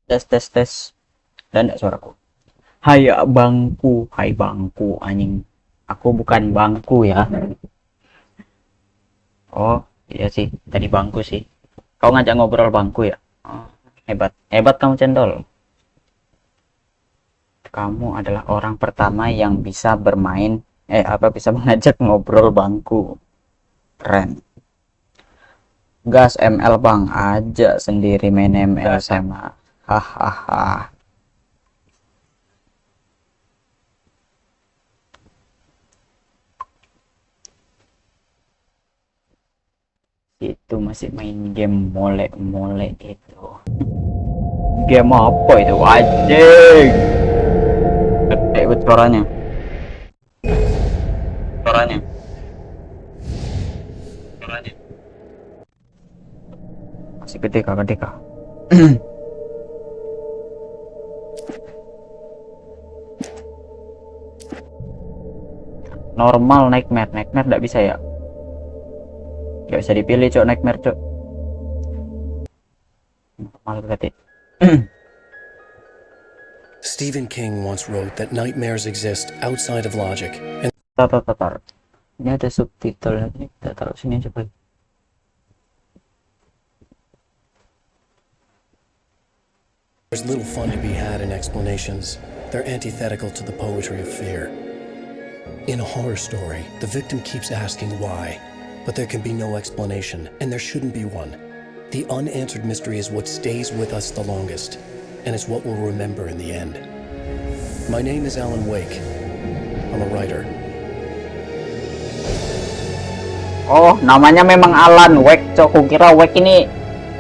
Tes tes tes. Dan enggak suaraku. Hai bangku, hai bangku anjing. Aku bukan bangku ya. Oh, iya sih, tadi bangku sih. Kau ngajak ngobrol bangku ya? Oh, hebat. Hebat kamu cendol. Kamu adalah orang pertama yang bisa bermain bisa mengajak ngobrol bangku. Keren. Gas ML bang aja sendiri main ML sama. Hahaha. Itu masih main game mole-mole itu. Game apa itu anjing? Gede banget suaranya. Suaranya. Suaranya. Masih gede kak, gede kak. Normal nightmare, nightmare nggak bisa ya? Nggak bisa dipilih cok nightmare cok. Normal berarti. Stephen King once wrote that nightmares exist outside of logic. And Tar. Ini ada subtitle ini kita taruh sini coba. there's little fun to be had in explanations. They're antithetical to the poetry of fear. In a horror story, the victim keeps asking why, but there can be no explanation, and there shouldn't be one. The unanswered mystery is what stays with us the longest, and it's what we'll remember in the end. My name is Alan Wake. I'm a writer. Oh, namanya memang Alan Wake cok. Kukira Wake ini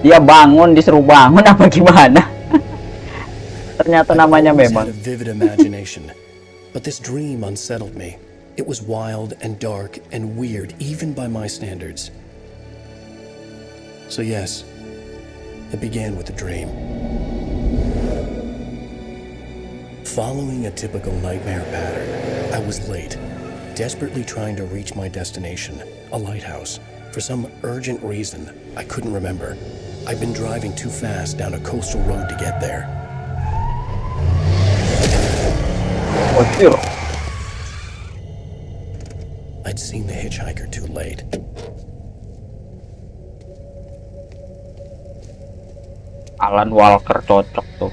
dia bangun disuruh bangun apa gimana? Ternyata namanya memang. I had a vivid imagination, but this dream unsettled me. It was wild and dark and weird, even by my standards. So yes, it began with a dream. Following a typical nightmare pattern, I was late, desperately trying to reach my destination, a lighthouse. For some urgent reason, I couldn't remember. I'd been driving too fast down a coastal road to get there. I'd seen the hitchhiker too late. Alan Walker cocok tuh.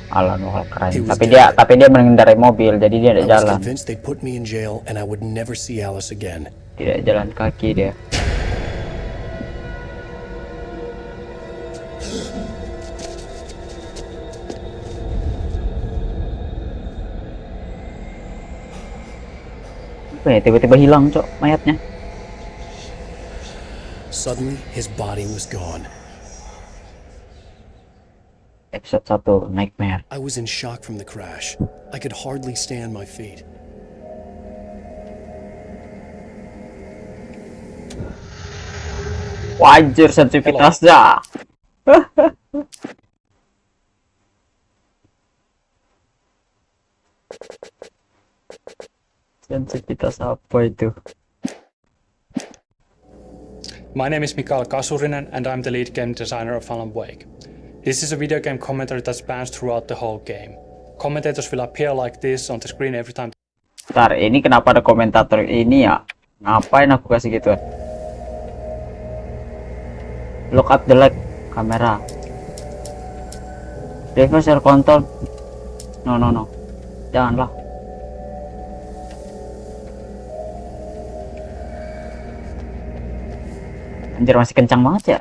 Alan Walker aja. Tapi dia mengendarai mobil jadi dia tidak jalan. Convinced they'd put me in jail and I would never see Alice again. Tidak jalan kaki dia. Tiba-tiba hilang cok mayatnya. Suddenly his body was gone. Episode 1 Nightmare. I was in shock from the crash. I could hardly stay on my feet. Wajar sensitivitasnya. Sensitivitas apa itu? My name is Mikael Kasurinen and I'm the lead game designer of Alan Wake. This is a video game commentary that spans throughout the whole game. Commentators will appear like this on the screen every time. Ntar, ini kenapa ada komentator ini ya? Ngapain aku kasih gitu? Look at the light kamera. Reverse control. No. Janganlah. Anjir masih kencang banget ya.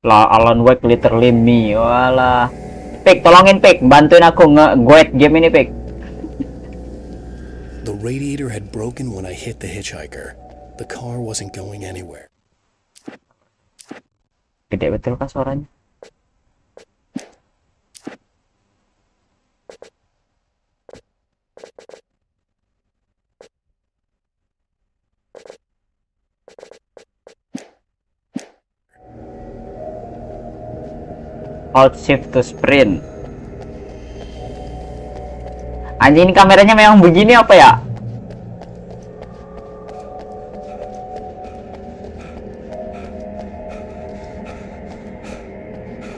Lah Alan Wake literally me. Walah. Pik, tolongin Pik, bantuin aku nge-guide game ini Pik. The radiator had broken when I hit the hitchhiker. The car wasn't going anywhere. Gede betul kah suaranya? Hold shift to sprint. Anjing, ini kameranya memang begini apa ya?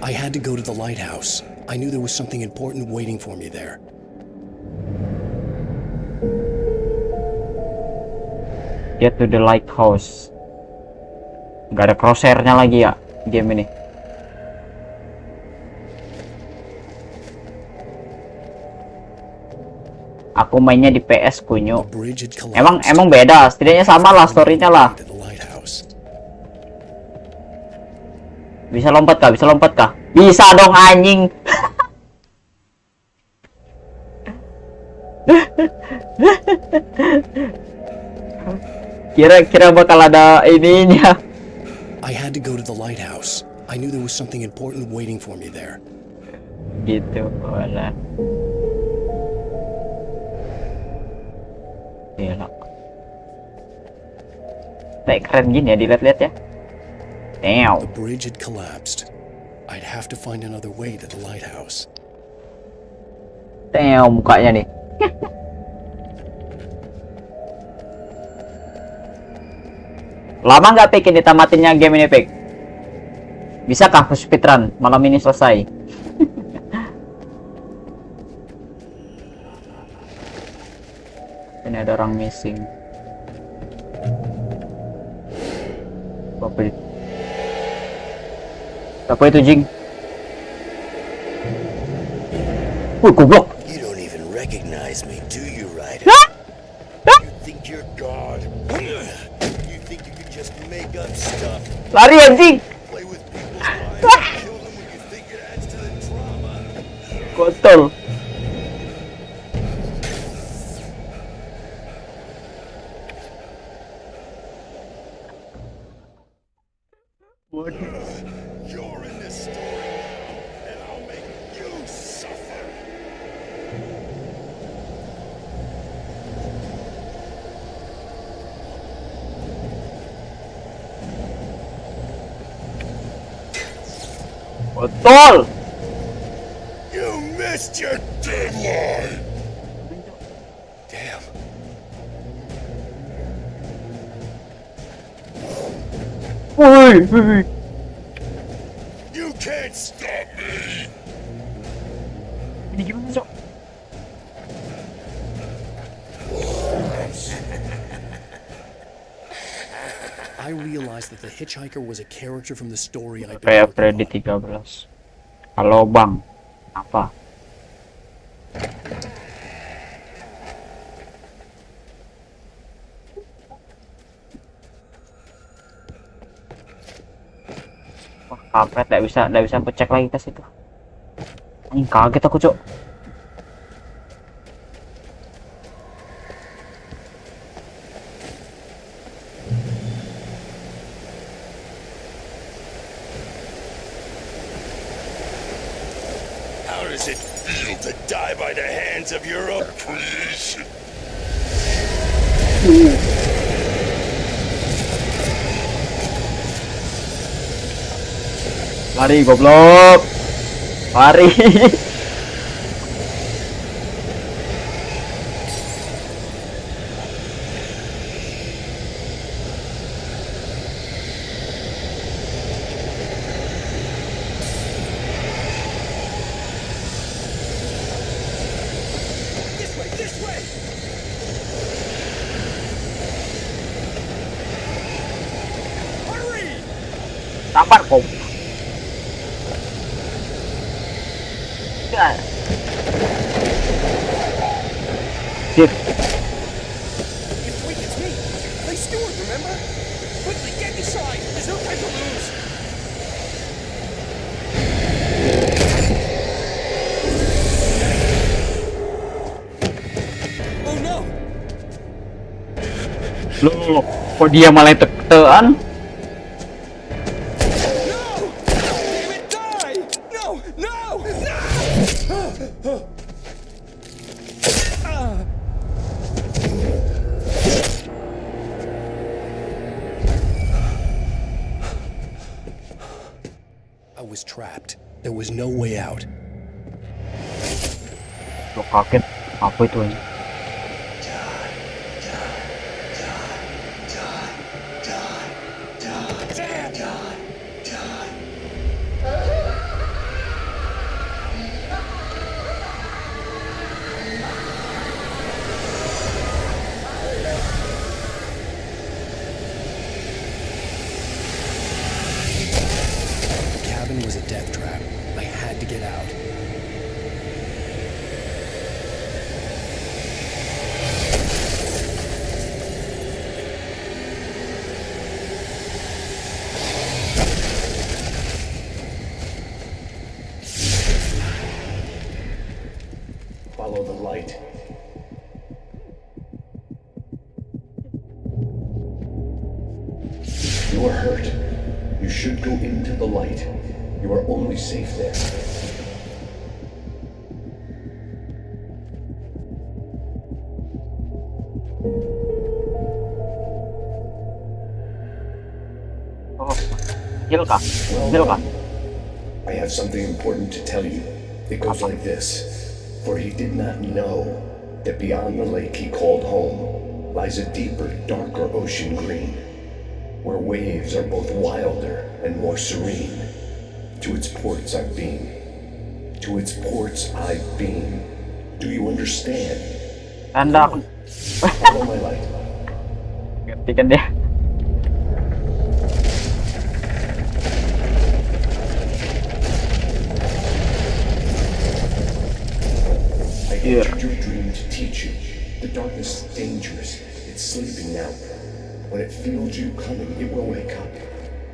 I had to go to the lighthouse. I knew there was something important waiting for me there. Get to the lighthouse. Gak ada crosshairnya lagi ya game ini. Aku mainnya di PS kunyo. The bridge had Emang beda, setidaknya sama lah storynya lah. to the lighthouse. Bisa lompat kah? Bisa lompat kah? Bisa dong anjing. Kira-kira bakal ada ininya. I had to go to the lighthouse. I knew there was something important waiting for me there. Gitu, wala. Gila. Kayak keren gini ya, dilihat-lihat ya. The bridge had collapsed. I'd have to find another way to the lighthouse. Mukanya nih. Lama nggak Pik ini tamatinnya game ini Pik? Bisakah aku speedrun malam ini selesai? Ini ada orang missing. Apa itu Jing? Wih, goblok. You don't even recognize me, do you, Ryder? Hah? Hah? You think you're God? You think you can just make up stuff, Lari anjing. play with people's lives, and kill them when you think it adds to the drama? Kotor. You're in this story now, and I'll make you suffer. Kotor. You missed your deadline! Damn. Wih. You can't stop me! Ini gimana, Cok? I realized that the hitchhiker was a character from the story I'd been Kayak working Freddy on. 13. Halo Bang. Apa? Wah, kampret, nggak bisa aku cek lagi ke situ. Anjing, kaget aku, Cok. How does it feel to die by the hands of your own creation? Lari, goblok. Lari. This way, this way! Hurry! Sabar, kok. Ya. Sip. It's weak, it's me! Play steward, remember? Quickly, get inside! There's no time to lose! Loh, kok dia malah tekan? No! Damn it, die! No! No! No! I was trapped. There was no way out. Loh, kaget. Apa itu ini? The cabin was a death trap. I had to get out. Follow the light. You are hurt. You should go into the light. You are only safe there. Oh, heal kah? Heal kah? I have something important to tell you. It goes like this. For he did not know that beyond the lake he called home lies a deeper, darker ocean green, where waves are both wilder and more serene. To its ports I've been. To its ports I've been. Do you understand? Tanda aku. Follow my light. Ngerti kan dia? I entered your dream to teach you. The darkness is dangerous. It's sleeping now. When it feels you coming, it will wake up.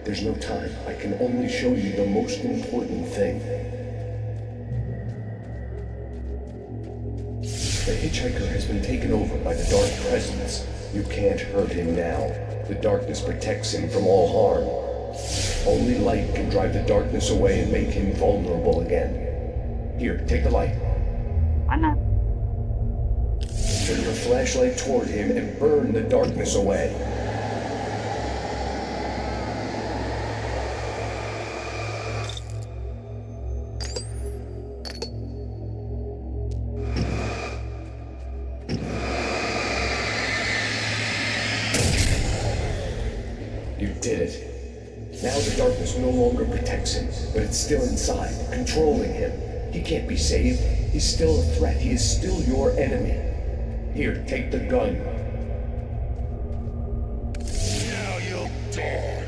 There's no time. I can only show you the most important thing. The hitchhiker has been taken over by the dark presence. You can't hurt him now. The darkness protects him from all harm. Only light can drive the darkness away and make him vulnerable again. Here, take the light. Mana? Turn your flashlight toward him and burn the darkness away. You did it. Now the darkness no longer protects him, but it's still inside, controlling him. He can't be saved. He's still a threat. He is still your enemy. Here, take the gun. Now you'll die.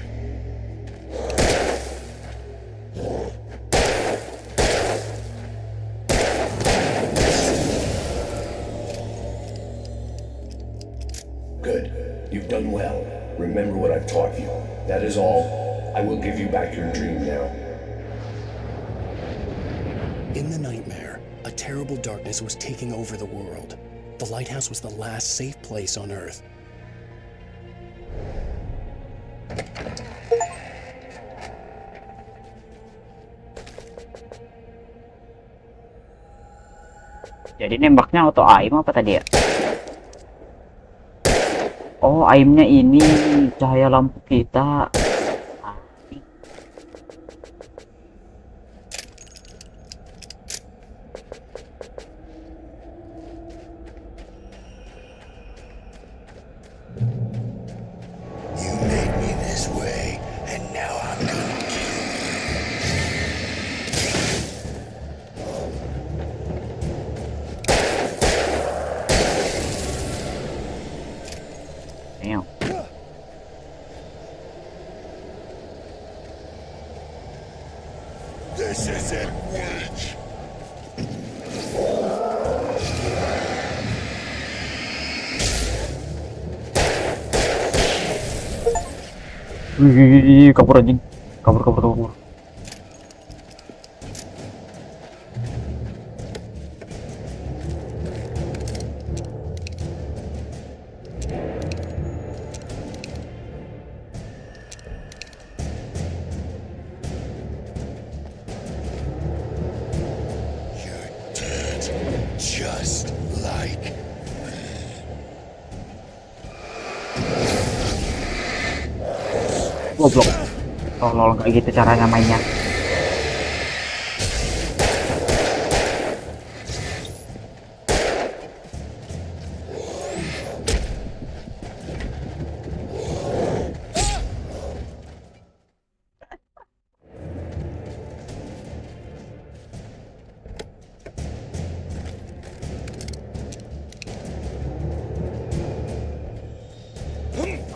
Good. You've done well. Remember what I've taught you. That is all. I will give you back your dream now. In the nightmare, a terrible darkness was taking over the world. The lighthouse was the last safe place on Earth. Jadi nembaknya auto aim apa tadi ya? Oh, aimnya ini cahaya lampu kita. You made me this way, and now I'm gonna kill you. Damn. This isn't Witch. Wih, kabur anjing. Kabur, kabur, kabur. like. Goblok. Tolol, kayak gitu caranya mainnya.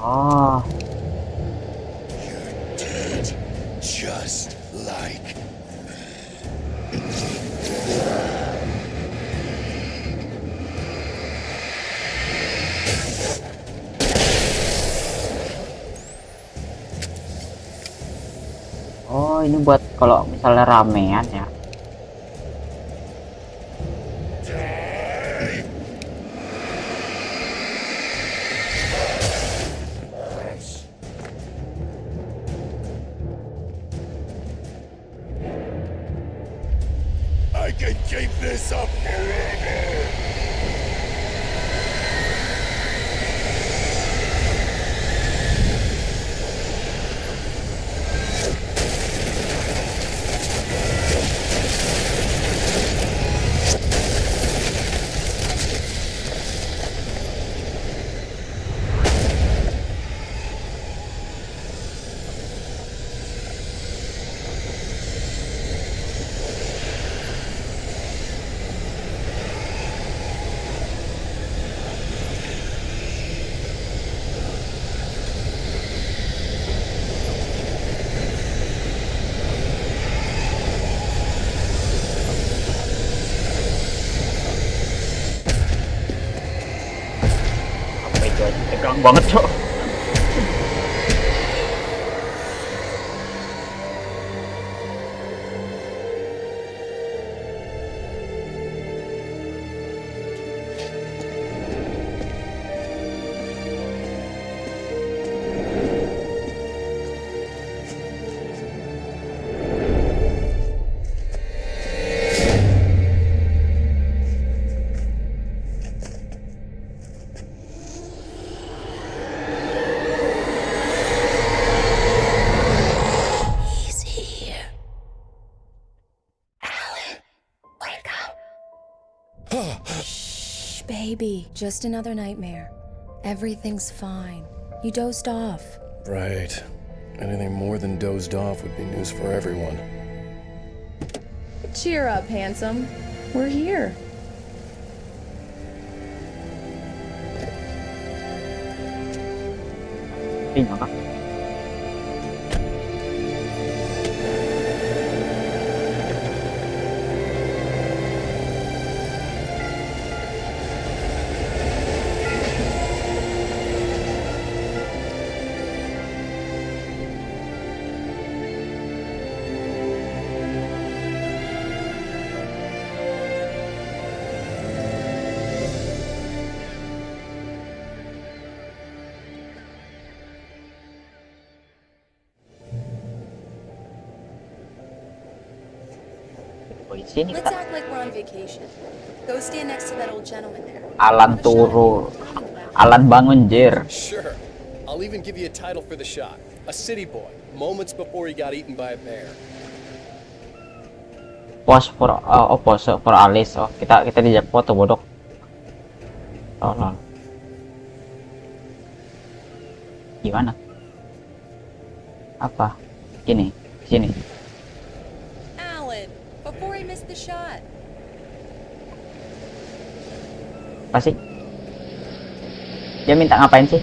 Oh, Dead. Just like. oh ini buat kalau misalnya ramean ya. I can keep this up forever. Apa itu aja tegang banget, Cok. He's here. Alan, wake up. Shh, baby. Just another nightmare. Everything's fine. You dozed off. Right. Anything more than dozed off would be news for everyone. Cheer up, handsome. We're here. Ini apa? Oh, di sini Let's Kak. act like we're on vacation. Go stand next to that old gentleman there. Alan turu. Alan bangun, jir. Sure. I'll even give you a title for the shot. A city boy, moments before he got eaten by a bear. Pose for pose for Alice. Oh, kita dijak foto bodoh. Tolol. Gimana? Apa? Gini, sini. Alan, before he missed the shot. Apa sih? Dia minta ngapain sih?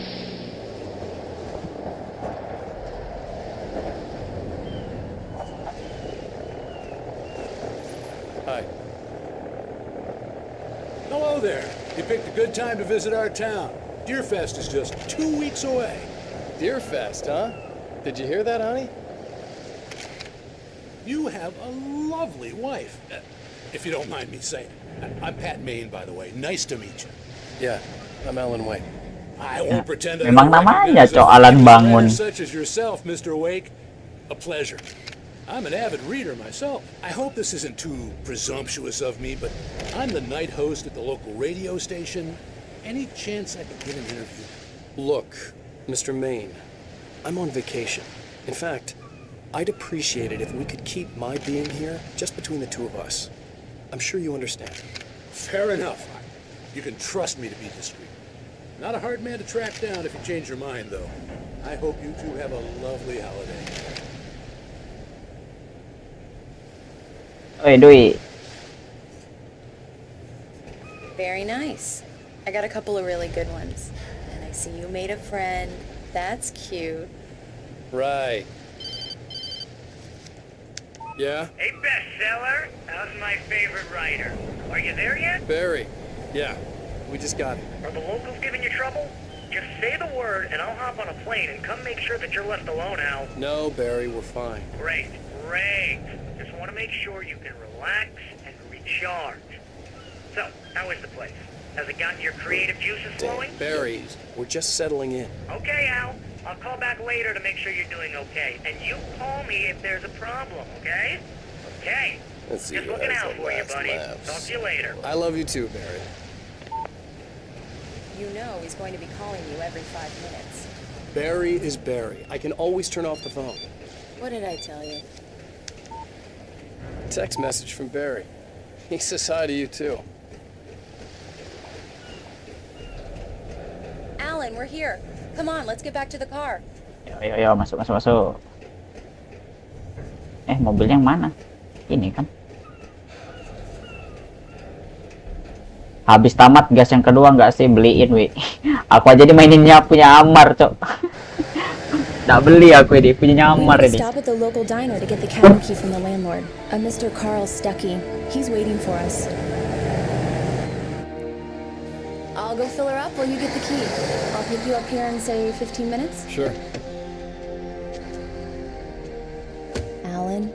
Hi. Hello there. You picked a good time to visit our town. Deerfest is just 2 weeks away. Deerfest, huh? Did you hear that, honey? You have a lovely wife, if you don't mind me saying. I'm Pat Maine, by the way. Nice to meet you. Yeah, I'm Alan Wake. I won't pretend I Memang don't namanya, recognize a Cok, Alan famous Bangun. man such as yourself, Mr. Wake. A pleasure. I'm an avid reader myself. I hope this isn't too presumptuous of me, but I'm the night host at the local radio station. Any chance I could get an interview? Look, Mr. Maine, I'm on vacation. In fact, I'd appreciate it if we could keep my being here just between the two of us. I'm sure you understand. Fair enough. You can trust me to be discreet. Not a hard man to track down if you change your mind, though. I hope you two have a lovely holiday. Oi, Dwi. Very nice. I got a couple of really good ones. And I see you made a friend. That's cute. Right. Yeah? Hey, bestseller, how's my favorite writer? Are you there yet? Barry. Yeah, we just got it. Are the locals giving you trouble? Just say the word and I'll hop on a plane and come make sure that you're left alone, Al. No, Barry, we're fine. Great, great. Just want to make sure you can relax and recharge. So, how is the place? Has it gotten your creative juices flowing? Barry, we're just settling in. Okay, Al. I'll call back later to make sure you're doing okay. And you call me if there's a problem, okay? Okay. Let's see Just who looking has out the for you, last buddy. laughs. Talk to you later. I love you too, Barry. You know he's going to be calling you every 5 minutes. Barry is Barry. I can always turn off the phone. What did I tell you? Text message from Barry. He says hi to you too. Alan, we're here. Come on, let's get back to the car. Ayo, masuk. Mobilnya yang mana? Ini kan. Habis tamat gas yang kedua nggak sih beliin, wi. Aku aja dimaininnya punya Amar, cok. Nggak beli aku ini, punya Amar We need to ini. stop at the local diner to get the cabin key from the landlord, a Mr. Carl Stuckey. He's waiting for us. I'll go fill her up while you get the key. I'll pick you up here in, say, 15 minutes. Sure. Alan,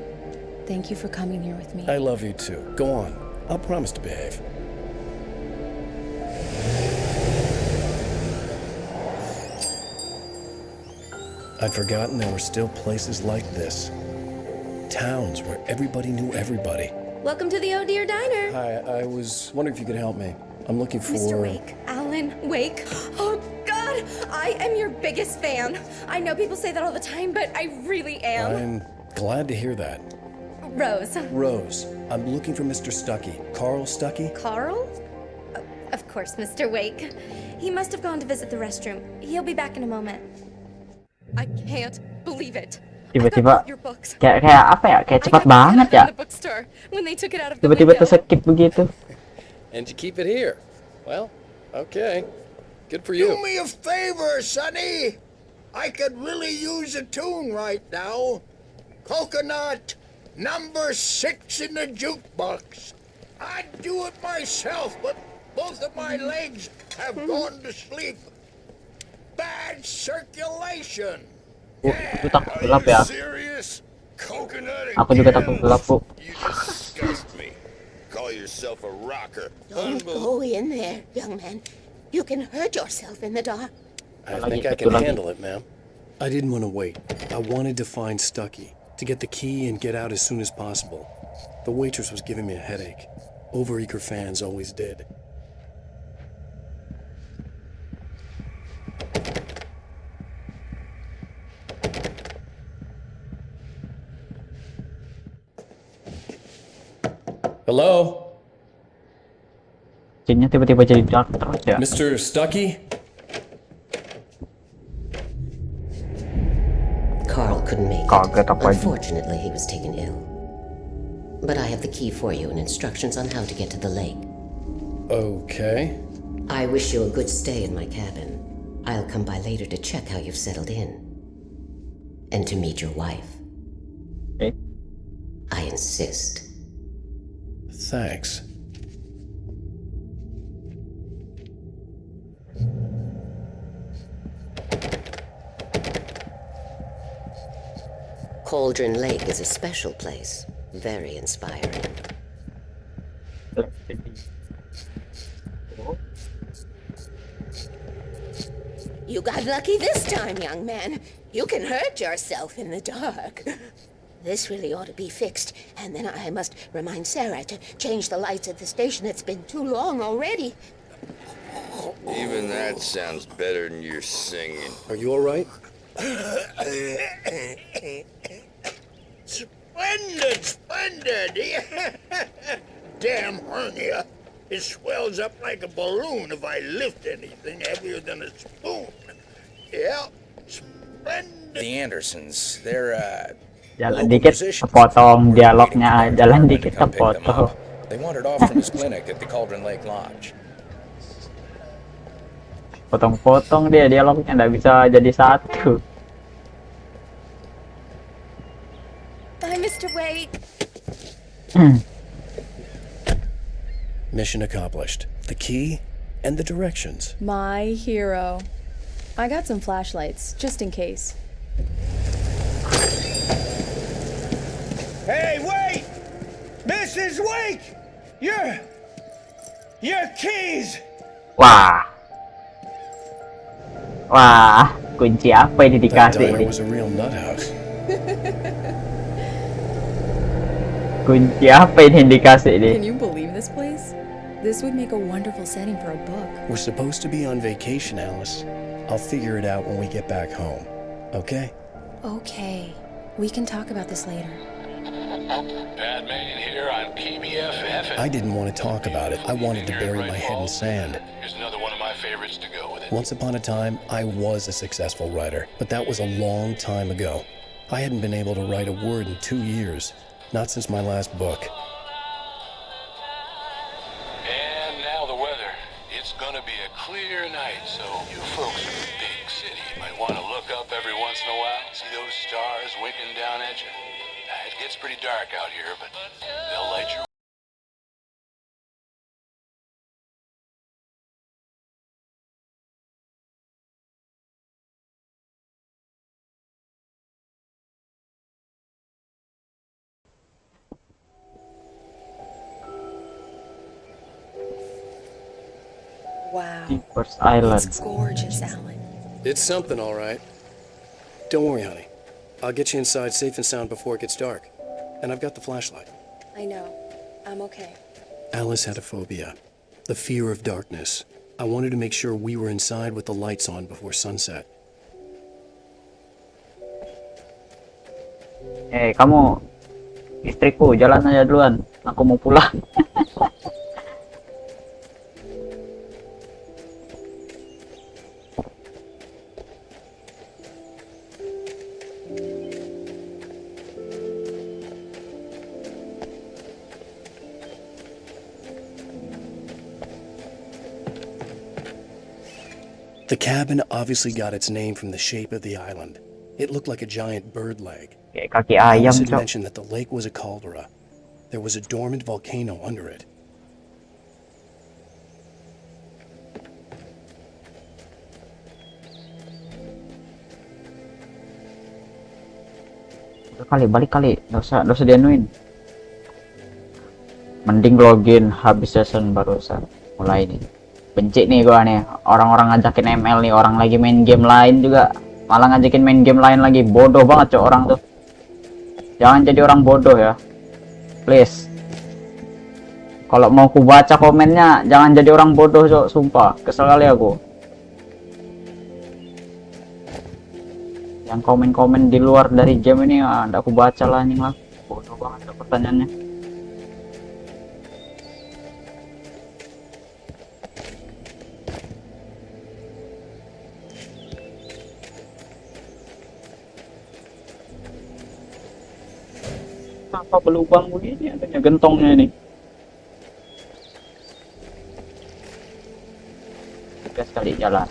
thank you for coming here with me. I love you too. Go on. I'll promise to behave. I'd forgotten there were still places like this. Towns where everybody knew everybody. Welcome to the Oh Dear Diner. Hi, I was wondering if you could help me. I'm looking for... Mr. Wake. Alan Wake. Oh, God! I am your biggest fan. I know people say that all the time, but I really am. I'm glad to hear that. Rose. Rose, I'm looking for Mr. Stuckey. Carl Stuckey? Carl? Of course, Mr. Wake. He must have gone to visit the restroom. He'll be back in a moment. I can't believe it. Tiba-tiba kayak apa ya? Kayak cepat banget ya. Tiba-tiba terskip begitu. And you keep it here. Well, okay. Good for you. Do me a favor, Sonny. I could really use a tune right now. Coconut, number 6 in the jukebox. I'd do it myself, but both of my legs have gone to sleep. Bad circulation. Itu takut gelap ya. Aku juga takut gelap, Bu. You disgust me. Call yourself a rocker. Don't go in there, young man. You can hurt yourself in the dark. I think I can handle it, ma'am. I didn't want to wait. I wanted to find Stuckey, to get the key and get out as soon as possible. The waitress was giving me a headache. Overeager fans always did. Hello? Scene-nya tiba-tiba jadi dark terus ya. Mr. Stuckey? Carl couldn't make Kaget it. apa aja. Unfortunately, he was taken ill. But I have the key for you and instructions on how to get to the lake. Okay. I wish you a good stay in my cabin. I'll come by later to check how you've settled in. And to meet your wife. Okay. I insist. Thanks. Cauldron Lake is a special place. Very inspiring. You got lucky this time, young man. You can hurt yourself in the dark. This really ought to be fixed, and then I must remind Sarah to change the lights at the station. It's been too long already. Even that sounds better than your singing. Are you all right? Splendid! Damn hernia. It swells up like a balloon if I lift anything heavier than a spoon. Yeah, splendid. The Andersons, they're, Jalan dikit kepotong dialognya, jalan dikit kepotong. they wandered off from his clinic at the Cauldron Lake Lodge. Potong-potong dia dialognya, nggak bisa jadi satu. Bye, Mr. Wake. Mission accomplished. The key and the directions. My hero. I got some flashlights, just in case. Hey, wait! Mrs. Wake! Your keys! Wah, kunci apa ini That dikasih diner ini? was a real nut house. Kunci apa ini dikasih ini? Can you believe this place? This would make a wonderful setting for a book. We're supposed to be on vacation, Alice. I'll figure it out when we get back home. Okay? Okay. We can talk about this later. Pat Manning here on PBFF. I didn't want to talk about it. I wanted to bury my head in sand. Here's another one of my favorites to go with it. Once upon a time, I was a successful writer, but that was a long time ago. I hadn't been able to write a word in 2 years, not since my last book. And now the weather. It's gonna be a clear night, so you folks in the big city might want to look up every once in a while, see those stars winking down at you. It gets pretty dark out here, but they'll light your Wow. First Island. It's gorgeous, Alan. It's something, all right. Don't worry, honey. I'll get you inside safe and sound before it gets dark. And I've got the flashlight. I know. I'm okay. Alice had a phobia, the fear of darkness. I wanted to make sure we were inside with the lights on before sunset. Kamu istriku, jalan aja duluan. Aku mau pulang. The cabin obviously got its name from the shape of the island. It looked like a giant bird leg. Kayak kaki ayam, Alice had Cok. mentioned that the lake was a caldera. There was a dormant volcano under it. Udah kali, balik kali. Nggak usah dianuin. Mending login habis season baru usah mulai nih. Benci nih gua nih, orang-orang ngajakin ML nih, orang lagi main game lain juga malah ngajakin main game lain lagi. Bodoh banget, Cok, orang tuh. Jangan jadi orang bodoh ya, please. Kalau mau ku baca komennya, jangan jadi orang bodoh, Cok, sumpah. Kesel kali aku. Yang komen-komen di luar dari game ini, nggak aku baca lah, anjing lah. Bodoh banget tuh pertanyaannya. Apa berlubang begini adanya gentongnya ini? Gas kali jalan.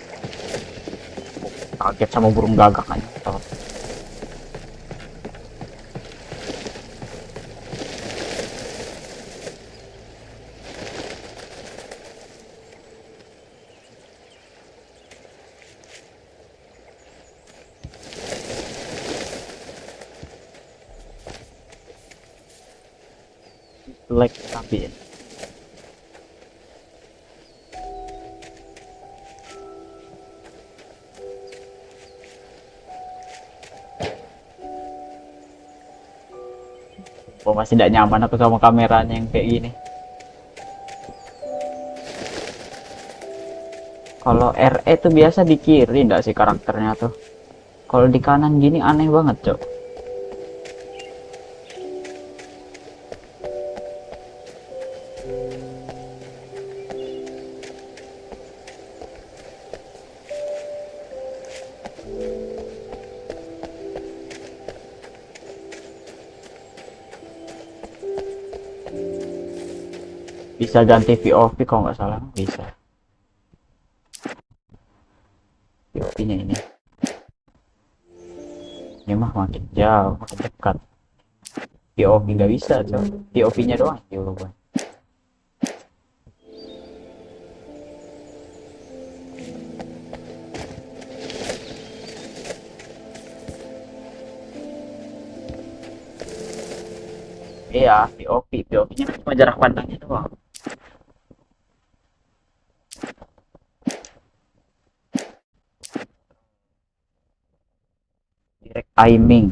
Kaget sama burung gagak aja. Like tapi Oh, masih tidak nyaman aku sama kameranya yang kayak gini. Kalau RE tuh biasa di kiri enggak sih karakternya tuh. Kalau di kanan gini aneh banget, Cok. Bisa ganti VOV kalau nggak salah, bisa. VOV-nya ini mah makin jauh, makin dekat. VOV nggak bisa, Cok. VOV-nya doang diubah. Iya, VOV-nya cuma jarak pandangnya doang. Direct aiming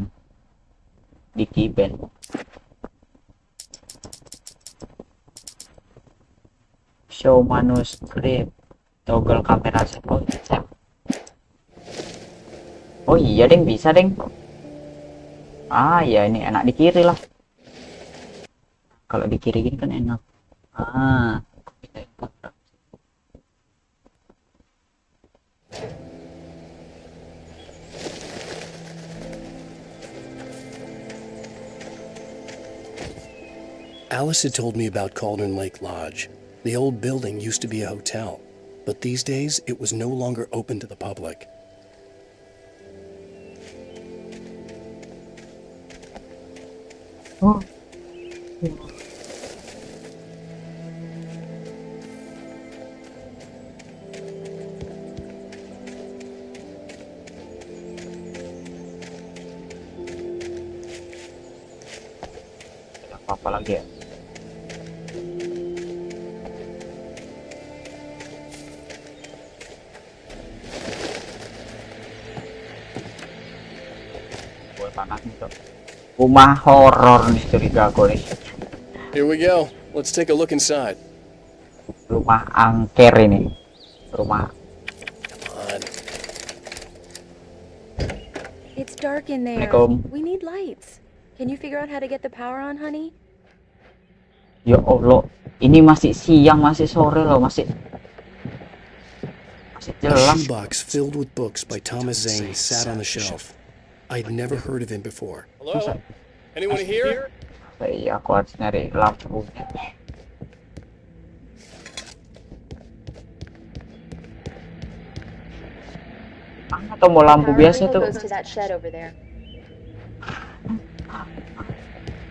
di keypad. Show manuskrip, toggle kamera set. Oh iya, deng, bisa, deng. Ah ya, ini enak di kiri lah. Kalau di kiri gini kan enak. Ah, Alice had told me about Cauldron Lake Lodge. The old building used to be a hotel, but these days it was no longer open to the public. oh. Apa lagi ya? Buat panas nih, Cok. Rumah horor nih, curiga aku nih. Here we go. Let's take a look inside. Rumah angker ini. Rumah. It's dark in there. Assalamualaikum. We need lights. Can you figure out how to get the power on, honey? Ya Allah, ini masih siang, masih sore loh, masih A jelas. shoebox filled with books by Thomas Zane sat on the shelf. I'd never heard of him before. Masa, Anyone here? iya, aku harus nyari lampunya. Atau mau lampu biasa tuh? Goes to that shed over there.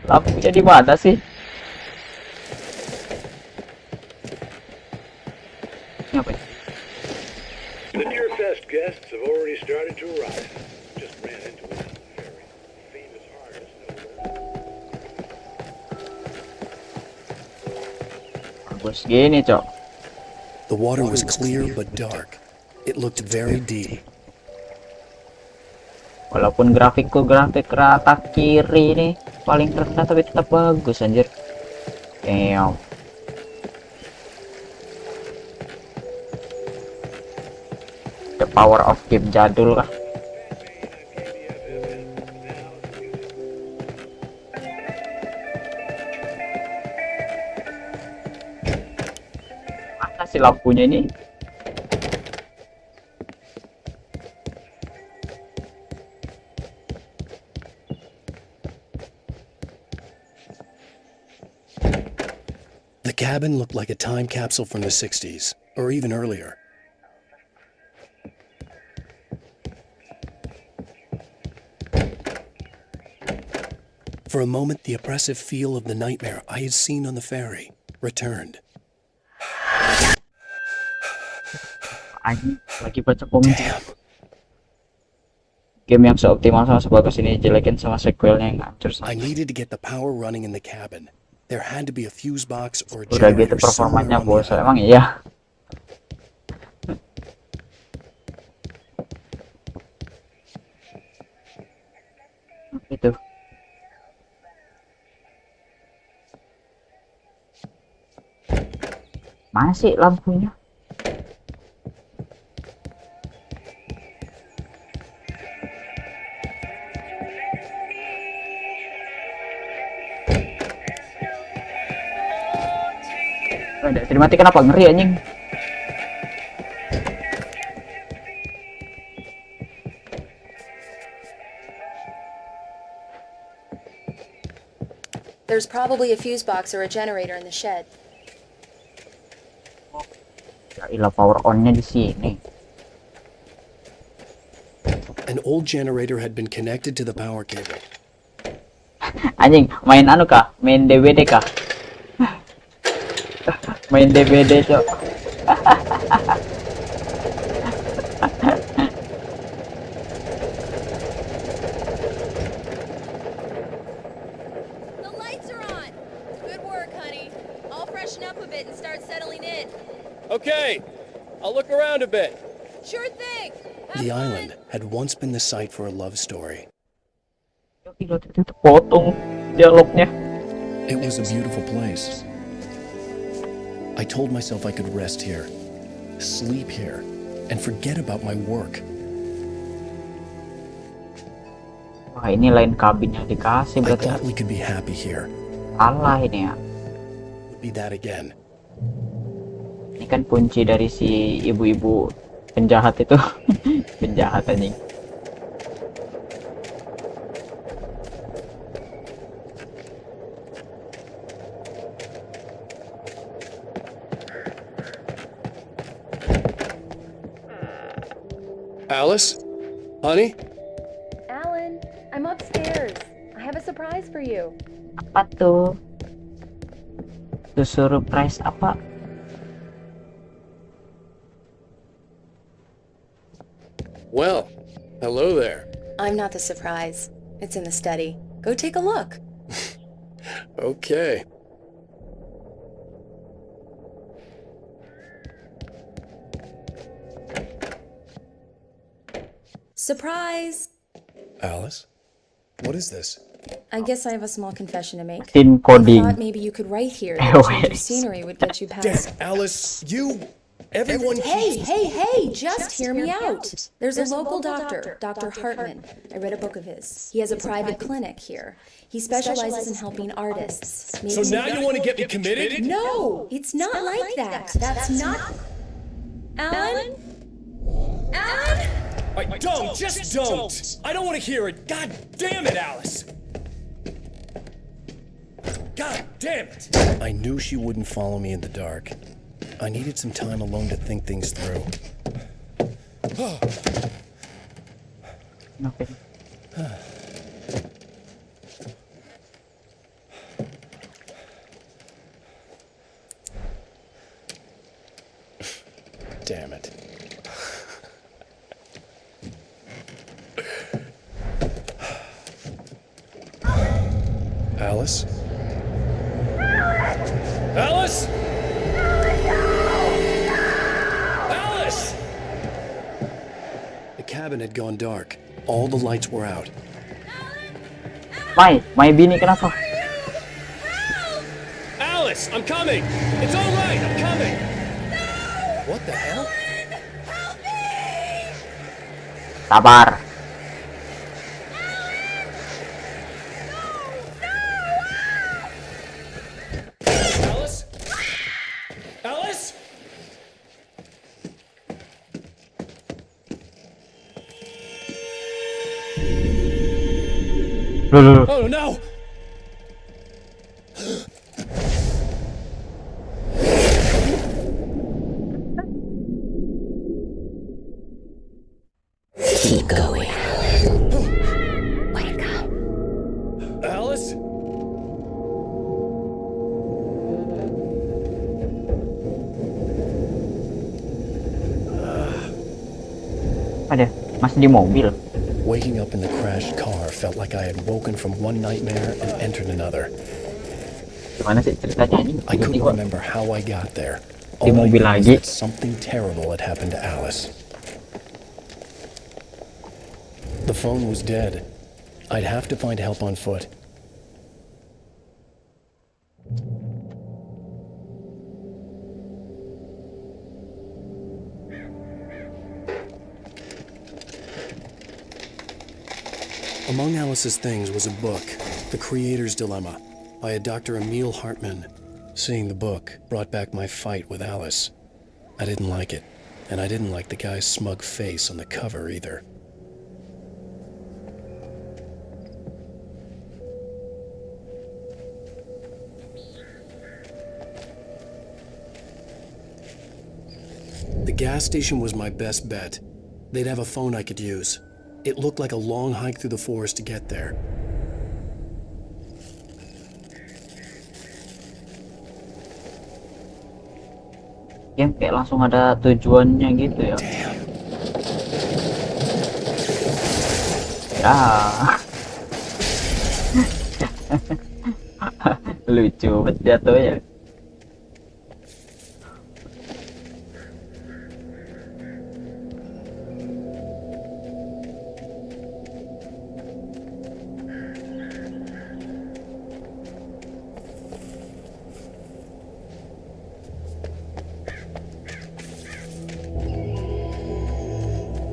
Lampunya di mana sih? Apa ya? The Deerfest guests have already started to arrive. Just ran into us on the ferry. Famous artist. Bagus gini, Cok. The water was clear but dark. It looked very deep. Walaupun grafik rata kiri nih paling rendah tapi tetap bagus anjir. Damn. The power of game jadul kah? Mana sih lampunya ini? The cabin looked like a time capsule from the 60s, or even earlier. For a moment, the oppressive feel of the nightmare I had seen on the ferry returned. Anjing, lagi baca komen. Game yang seoptimal sama sebagus ini jelekin sama sequelnya yang hancur. I needed to get the power running in the cabin. There had to be a fuse box or a Udah gitu generator somewhere performanya on the bos, island. emang iya. Itu Mana sih lampunya? Udah, dimati kenapa? Ngeri anjing. There's probably a fuse box or a generator in the shed. Ya ilah, power on-nya di sini. An old generator had been connected to the power cable. Anjing, main anu kah? Main DVD kah? Main DVD, Cok. The lights are on. Good work, honey. I'll freshen up a bit and start settling in. Okay, I'll look around a bit. Sure thing. The island had once been the site for a love story. Potong dialognya. It was a beautiful place. I told myself I could rest here, sleep here, and forget about my work. Wah, ini lain kabin yang dikasih I berarti. thought we could be happy here. Salah ini ya. Be that again. Ini kan kunci dari si ibu-ibu penjahat itu. Penjahat anjing. Alice? Honey? Alan, I'm upstairs. I have a surprise for you. Apa tuh? Tuh surprise apa? Well, hello there. I'm not the surprise. It's in the study. Go take a look. Okay. Surprise! Alice? What is this? I guess I have a small confession to make. Tin I coding. thought maybe you could write here. The change of scenery would get you past. Alice, you... Everyone... Hey, just hear me out. There's a local doctor, Dr. Hartman. I read a book of his. He has a private clinic here. He specializes in helping artists. So now you want to get me committed? No, it's not like that. That's not... Alan? Alan? Don't, just don't! I don't want to hear it! God damn it, Alice! God damn it! I knew she wouldn't follow me in the dark. I needed some time alone to think things through. Nothing. Damn it. Alice? Alice? Alice! The cabin had gone dark. All the lights were out. Mai bini kenapa? Alice, I'm coming! It's all right, I'm coming! What the hell? Sabar. Alice? Alice? Oh no! Keep going. Wake up. Alice? Ada, masih di mobil. Waking up in the crashed car felt like I had woken from one nightmare and entered another. Gimana sih ceritanya ini? I couldn't remember how I got there. Di All I mobil knew was lagi. that something terrible had happened to Alice. The phone was dead. I'd have to find help on foot. Among Alice's things was a book, The Creator's Dilemma, by a Dr. Emil Hartmann. Seeing the book brought back my fight with Alice. I didn't like it, and I didn't like the guy's smug face on the cover either. The gas station was my best bet. They'd have a phone I could use. It looked like a long hike through the forest to get there. Game kayak langsung ada tujuannya gitu ya. Ya. Lucu banget jatuhnya.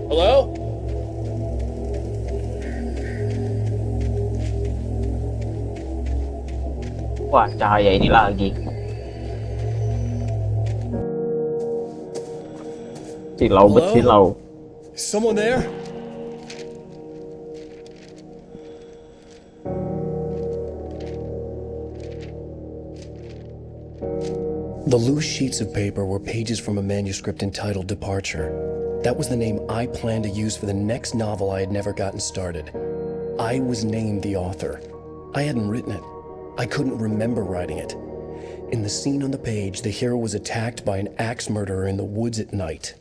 Hello? Wah, cahaya ini lagi. Silau bet silau. Is someone there? The loose sheets of paper were pages from a manuscript entitled Departure. That was the name I planned to use for the next novel I had never gotten started. I was named the author. I hadn't written it. I couldn't remember writing it. In the scene on the page, the hero was attacked by an axe murderer in the woods at night.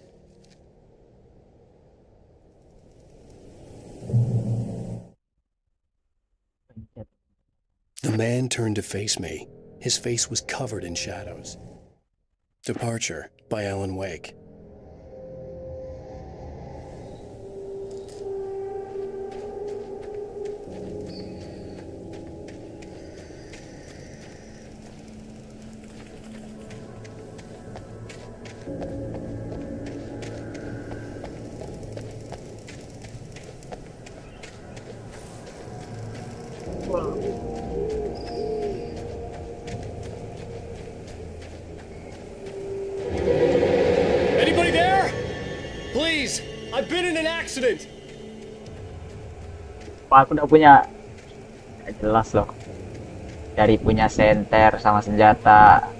The man turned to face me. His face was covered in shadows. Departure by Alan Wake. Anybody there? Please, I've been in an accident. Pak, aku udah punya. Jelas loh. Dari punya senter sama senjata,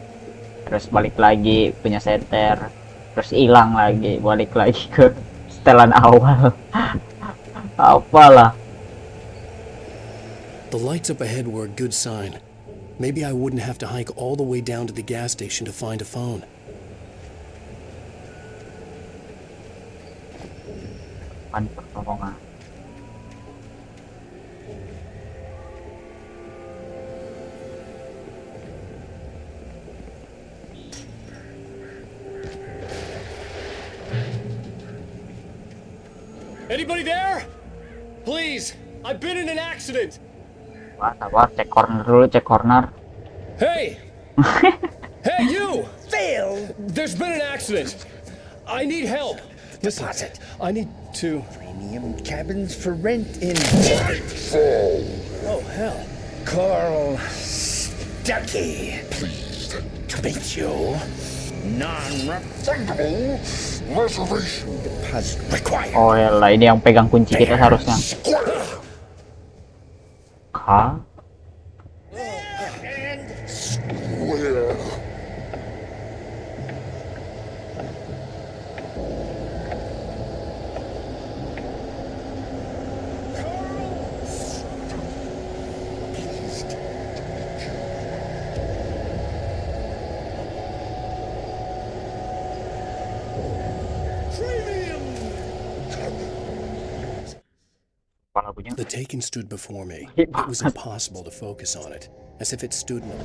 terus balik lagi punya senter, terus hilang lagi, balik lagi ke setelan awal. Apalah. The lights up ahead were a good sign. Maybe I wouldn't have to hike all the way down to the gas station to find a phone. Pertolongan. Anybody there? Please, I've been in an accident. Wah, sabar, cek corner dulu, cek corner. Hey! Hey, you! Phil! There's been an accident. I need help. Listen, Deposit. I need to... Premium cabins for rent in Oh, hell. Carl Stuckey. Pleased to meet you. Non-refundable reservation deposit required. Oh ya lah, ini yang pegang kunci kita seharusnya. Hah? The Taken stood before me. It was impossible to focus on it, as if it stood in a...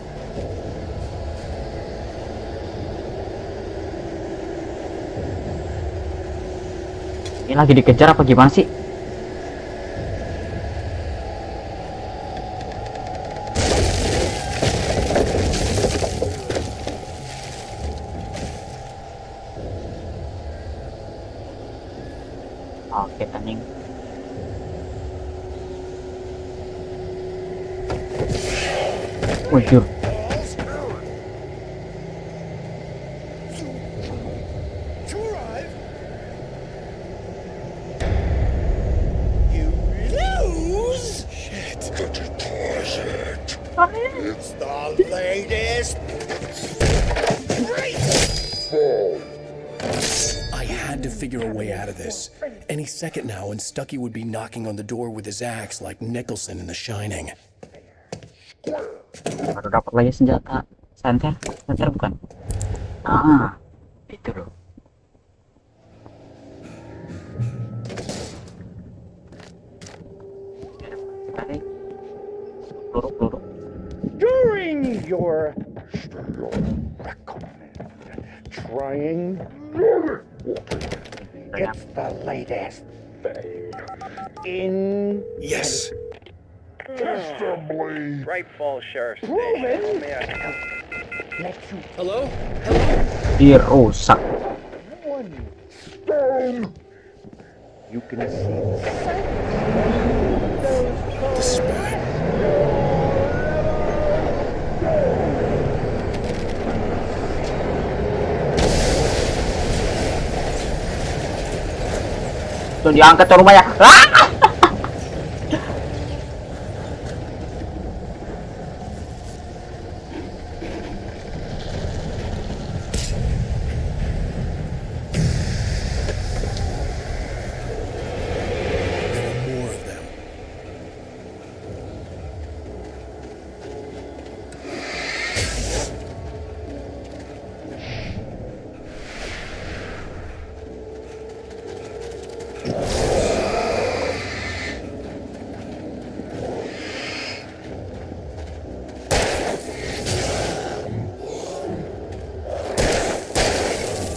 Ini lagi dikejar apa gimana sih? Oke, tanding. Waduh. Lose? Shit. It's the latest. I had to figure a way out of this. Any second now, and Stucky would be knocking on the door with his axe like Nicholson in The Shining. Baru dapat lagi senjata. Senter bukan? Itu loh. Tarik. Peluru. During your trying, it's the latest thing in Yes. assembly. Great Falls Sheriff's Proven. Station. Hello? Dirusak. One stone. You can see The spirit. Tuh diangkat tuh rumahnya.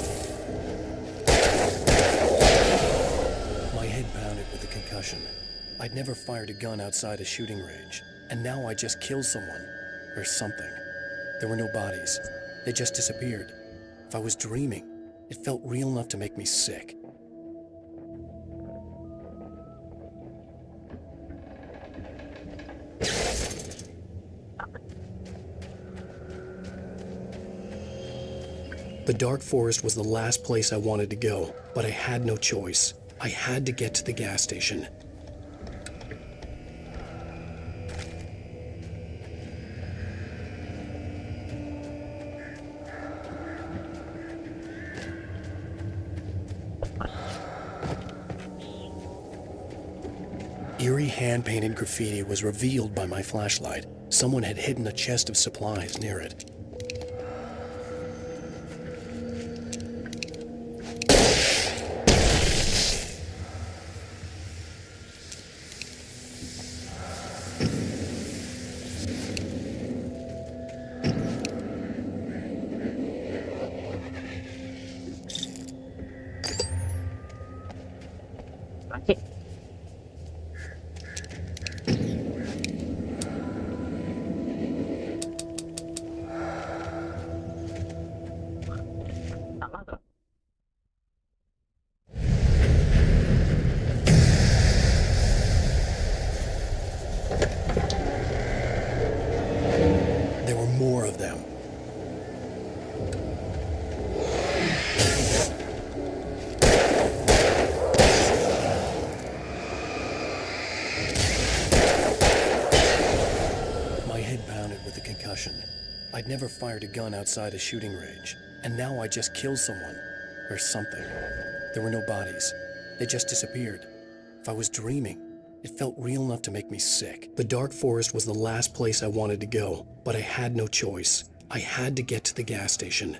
There were more of them. My head pounded with the concussion. I'd never fired a gun outside a shooting range, and now I just killed someone. Or something. There were no bodies. They just disappeared. If I was dreaming, it felt real enough to make me sick. The dark forest was the last place I wanted to go, but I had no choice. I had to get to the gas station. Eerie hand-painted graffiti was revealed by my flashlight. Someone had hidden a chest of supplies near it. Anjing. Sama gak? There were more of them. My head pounded with the concussion. I'd never fired a gun outside a shooting range, and now I just killed someone. Or something. There were no bodies. They just disappeared. If I was dreaming, it felt real enough to make me sick. The dark forest was the last place I wanted to go, but I had no choice. I had to get to the gas station.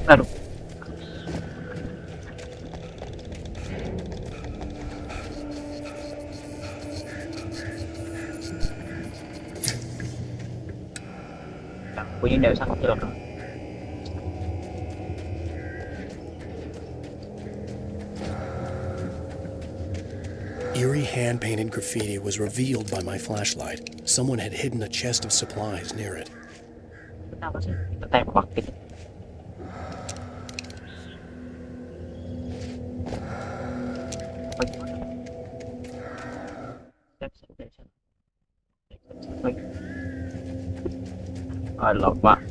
Aduh. Bunyi nggak usah ngejok. Eerie hand-painted graffiti was revealed by my flashlight. Someone had hidden a chest of supplies near it. Kenapa sih kita tembak gitu? Apa gimana? Step. Halo Pak.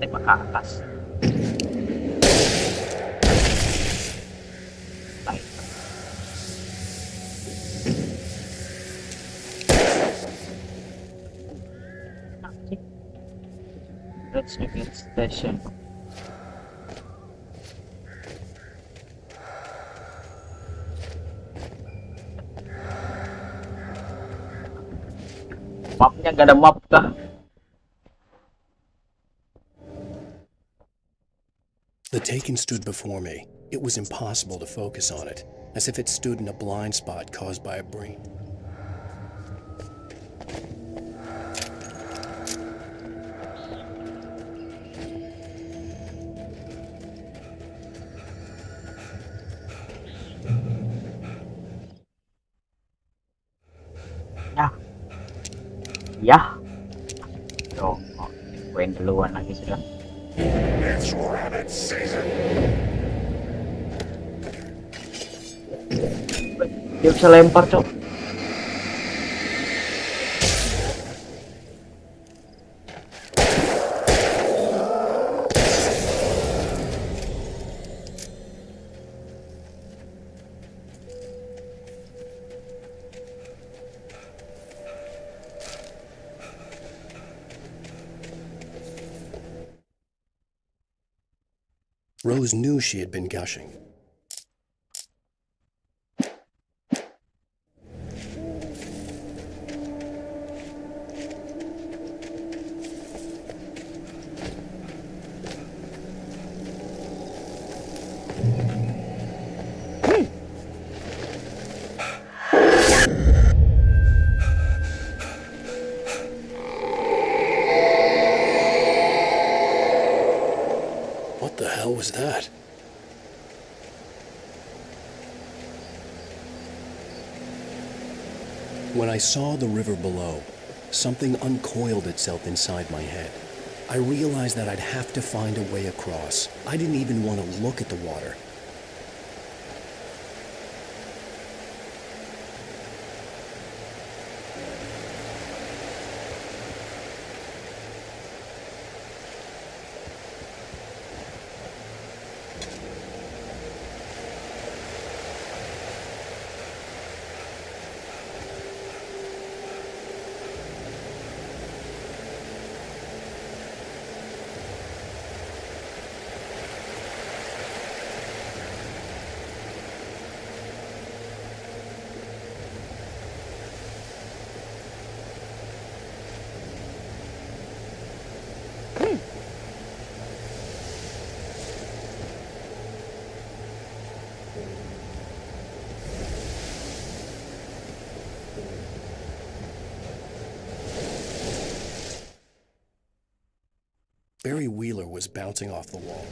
Tembak ke atas. Baik. Let's begin station. Mapnya gak ada map kah? The Taken stood before me. It was impossible to focus on it, as if it stood in a blind spot caused by a brain. Ya. Tuh, gue duluan lagi sudah. It's rabbit season. Dia bisa lempar, Cok. Rose knew she had been gushing. What the hell was that? When I saw the river below, something uncoiled itself inside my head. I realized that I'd have to find a way across. I didn't even want to look at the water. Barry Wheeler was bouncing off the wall.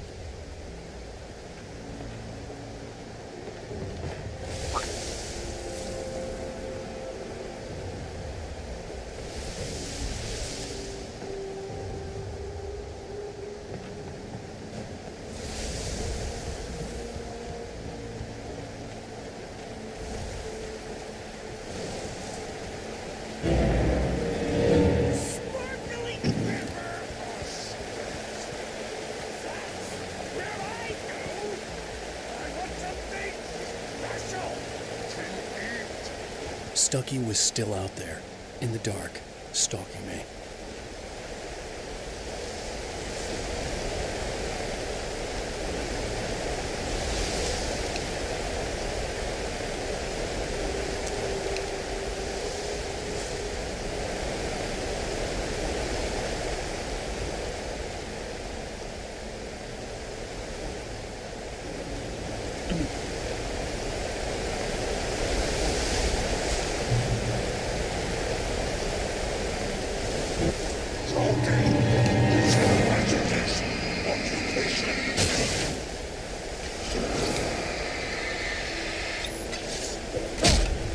Where I go, I want to Stucky was still out there, in the dark, stalking me.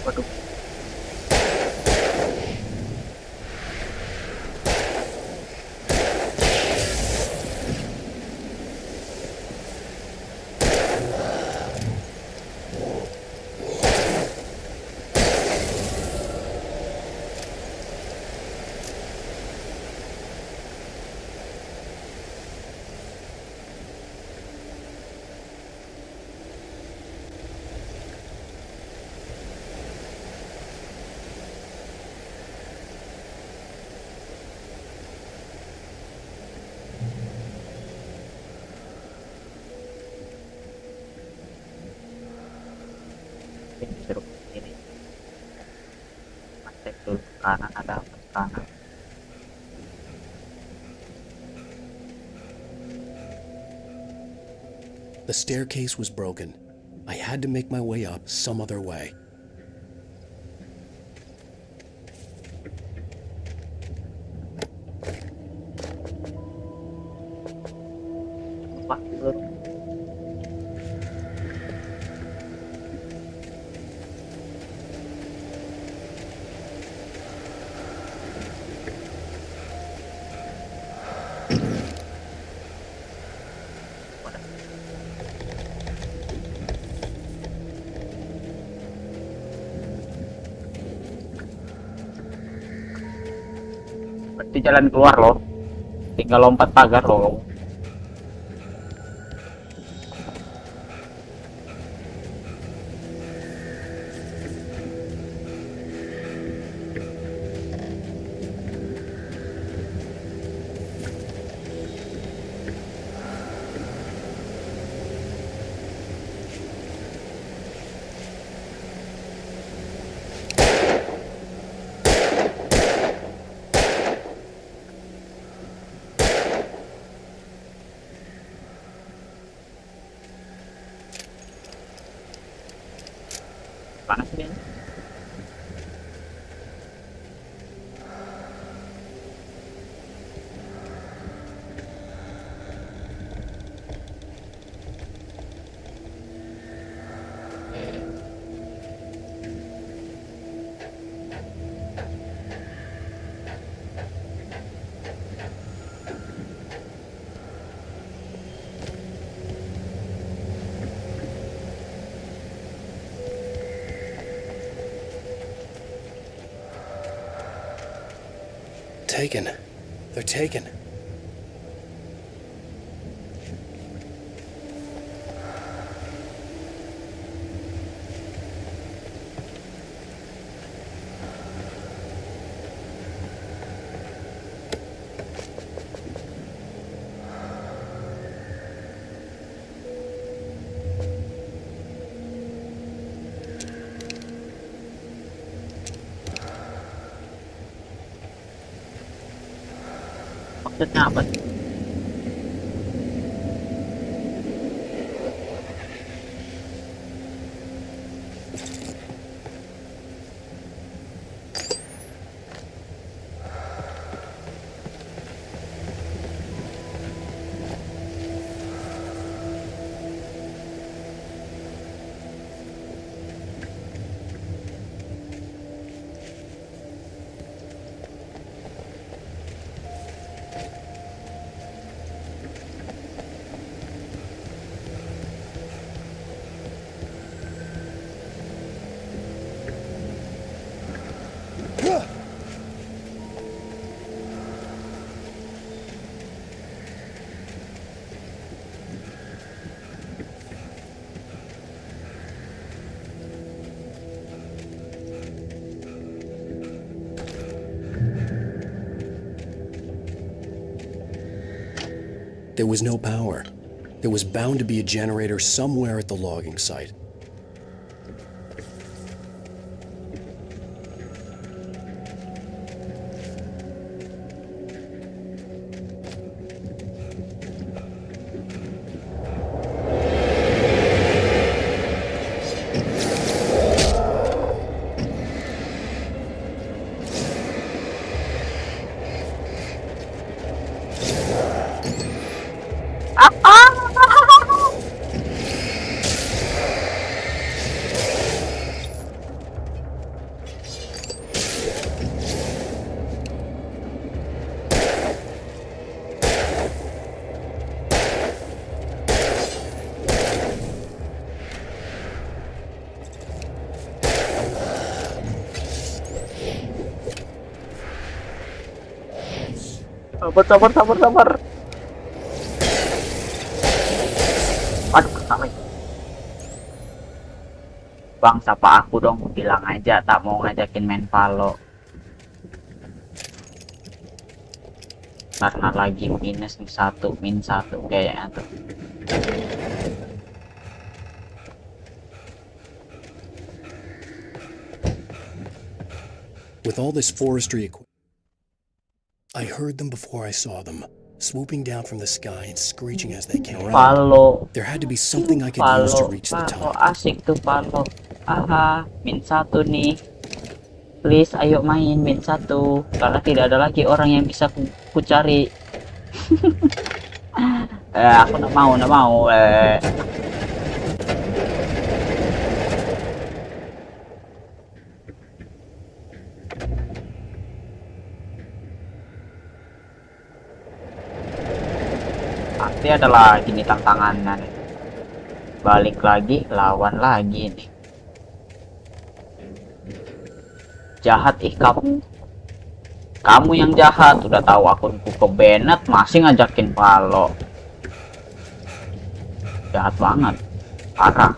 Waduh. Ini seru ini. Cek dulu ke kanan, ada apa ke kanan. The staircase was broken. I had to make my way up some other way. Wah, dulu. Berarti jalan keluar loh, tinggal lompat pagar loh. Panas ini. Taken. They're taken. Maksudnya apa sih? There was no power. There was bound to be a generator somewhere at the logging site. Sabar. Aduh, kena. Bang, sapa aku dong, bilang aja tak mau ngajakin main Valo. Karena lagi minus nih, min satu kayaknya tuh. With all this forestry equipment, I heard them before I saw them, swooping down from the sky and screeching as they came around. Valo. There had to be something I could use to reach the top. Asik tuh Valo. Aha, min satu nih. Please, ayo main min satu. Karena tidak ada lagi orang yang bisa ku cari. Aku nggak mau. Pasti ada lagi nih tantangannya nih. Balik lagi, lawan lagi nih. Jahat kamu yang jahat, udah tahu akunku ke Bennett masih ngajakin Valo. Jahat banget, parah.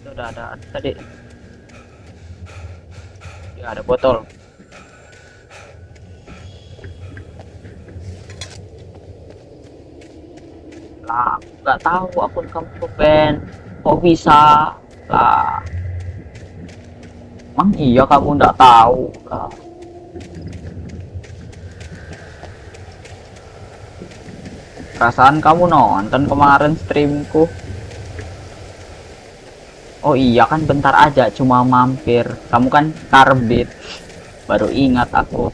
Udah ada tadi ya, ada botol. Lah, nggak tahu akun kamu ke ban, kok bisa lah? Emang iya kamu nggak tahu lah. Perasaan kamu nonton kemarin streamku. Oh iya kan, bentar aja cuma mampir. Kamu kan karbit. Baru ingat aku.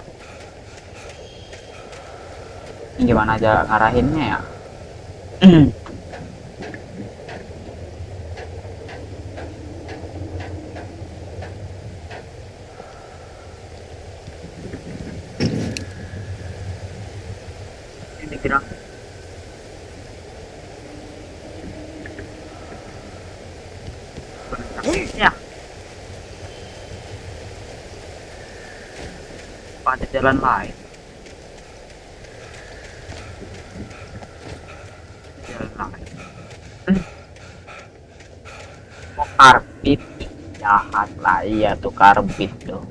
Ini gimana aja ngarahinnya ya? Ini kira ya pada jalan lain. Oh, karbit jahat lah, iya tuh karbit tuh.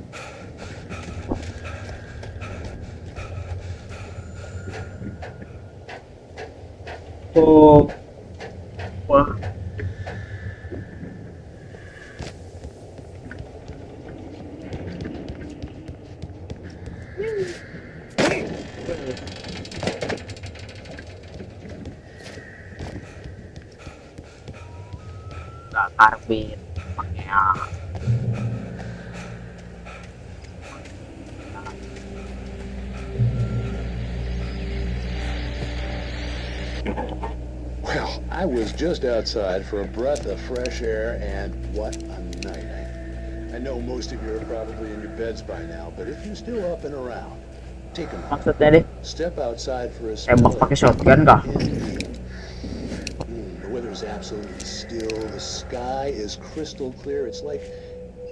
Oh, wah. Nggak karbit makanya. Well, I was just outside for a breath of fresh air, and what a night. I know most of you are probably in your beds by now, but if you're still up and around, take a moment. Step outside for a spell. Pakai shotgun kah? The weather is absolutely still. The sky is crystal clear. It's like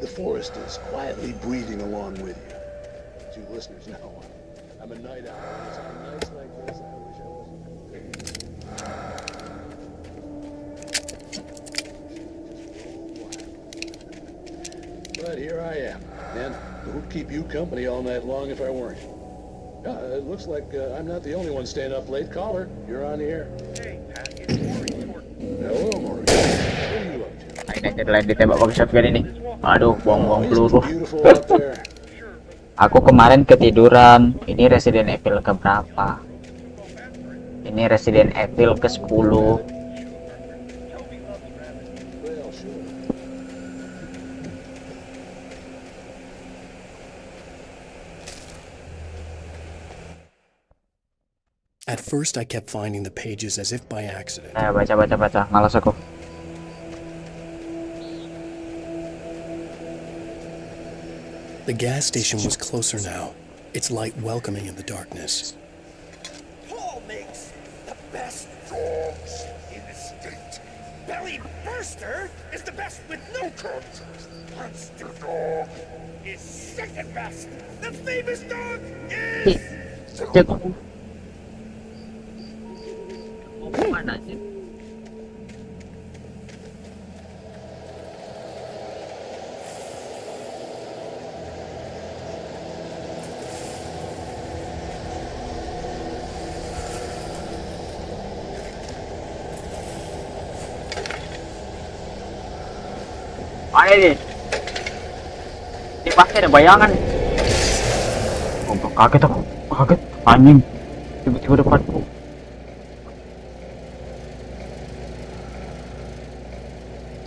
the forest is quietly breathing along with you. As you listeners know, I'm a night owl. It's on nights like this I wish I wasn't. but here I am. And who'd keep you company all night long if I weren't? It looks like I'm not the only one staying up late. Caller, you're on the air. Hey, Pat, it's Morgan. Hello, Morgan. What are you up to? Ini deadline ditembak pakai shotgun ini. Aduh, buang-buang peluru. Beautiful out there. Aku kemarin ketiduran. Ini Resident Evil keberapa? Ini Resident Evil ke-10. At first, I kept finding the pages as if by accident. Baca. Malas aku. The gas station was closer now, its light welcoming in the darkness. Paul makes the best dogs in the state. Belly Burster is the best with no contest. Monster Dog is second best. The famous dog is... Mana sih? Mana ini? Ini pasti ada bayangan. Oh, kaget aku. Kaget. Anjing. Tiba-tiba depanku.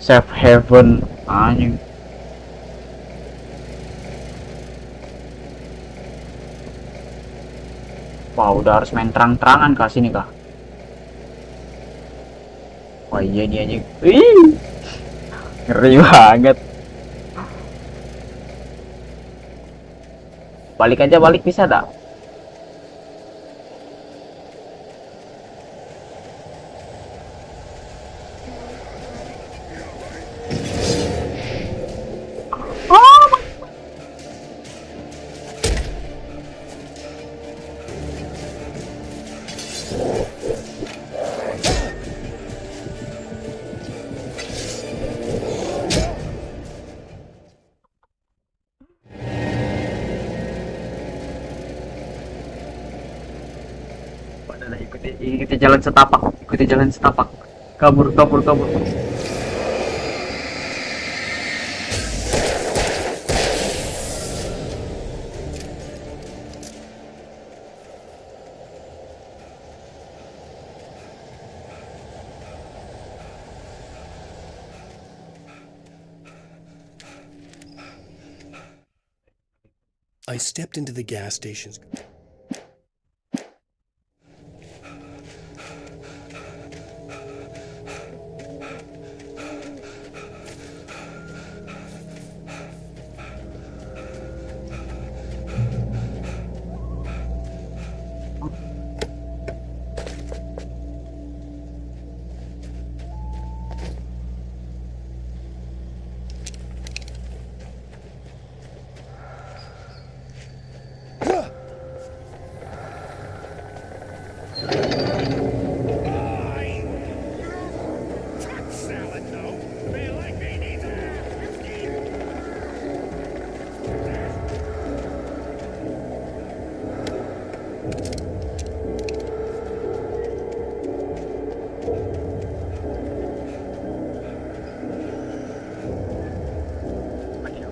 Safe haven. Anjing. Wah, udah harus main terang-terangan kah sini kah? Wah, iya nih anjing. Wih. Ngeri banget. Balik aja, balik bisa dah. Ikuti jalan setapak, kabur. I stepped into the gas station's...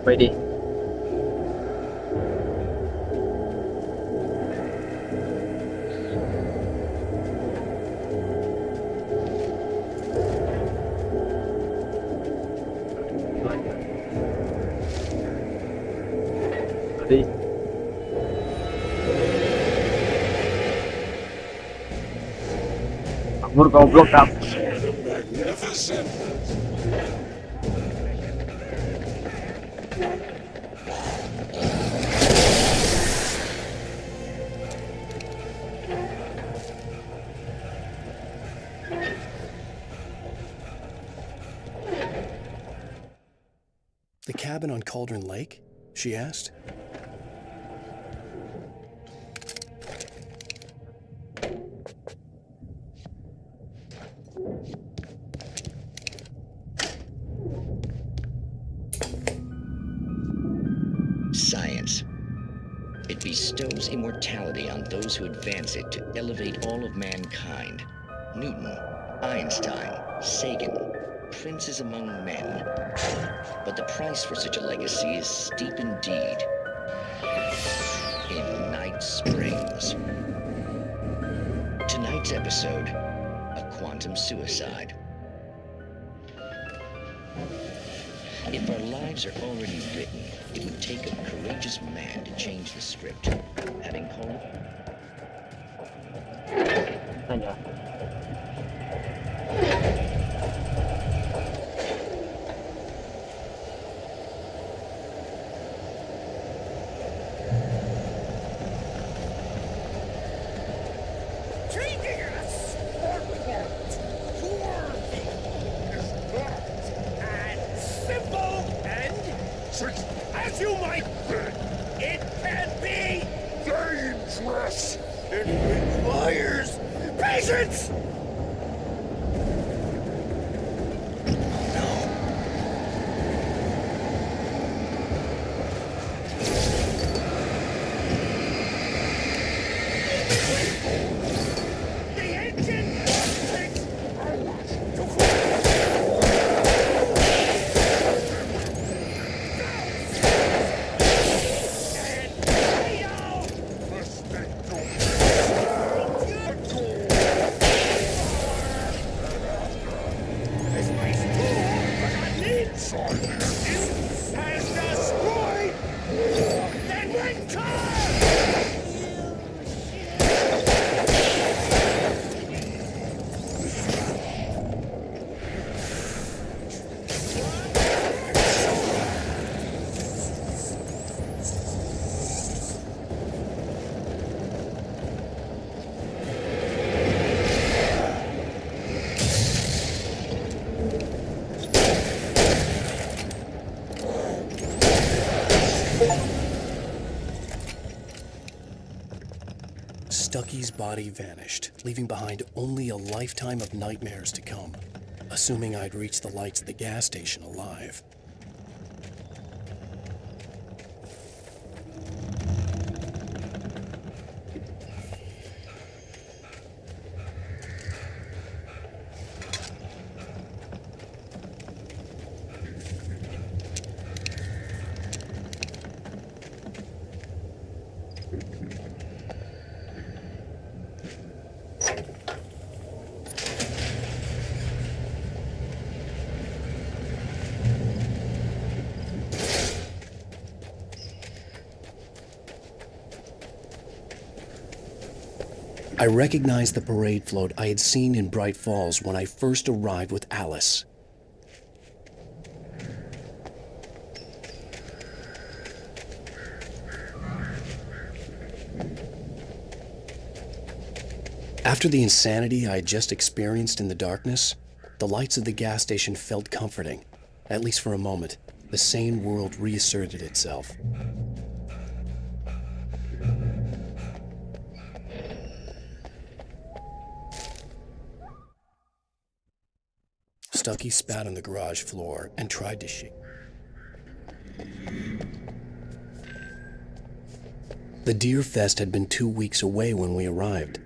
Ready. Ready. Kabur goblok kap. The cabin on Cauldron Lake? She asked. bestows immortality on those who advance it to elevate all of mankind. Newton, Einstein, Sagan, princes among men. But the price for such a legacy is steep indeed. In Night Springs. Tonight's episode, a quantum suicide. If our lives are already written, it would take a courageous man to change the script. Having called Saja. Changing us and simple and as you might think, it can be dangerous. It requires patience. Stucky's body vanished, leaving behind only a lifetime of nightmares to come, assuming I'd reached the lights at the gas station alive. I recognized the parade float I had seen in Bright Falls when I first arrived with Alice. After the insanity I had just experienced in the darkness, the lights of the gas station felt comforting. At least for a moment, the sane world reasserted itself. Stucky spat on the garage floor and tried to shake. The Deer Fest had been 2 weeks away when we arrived.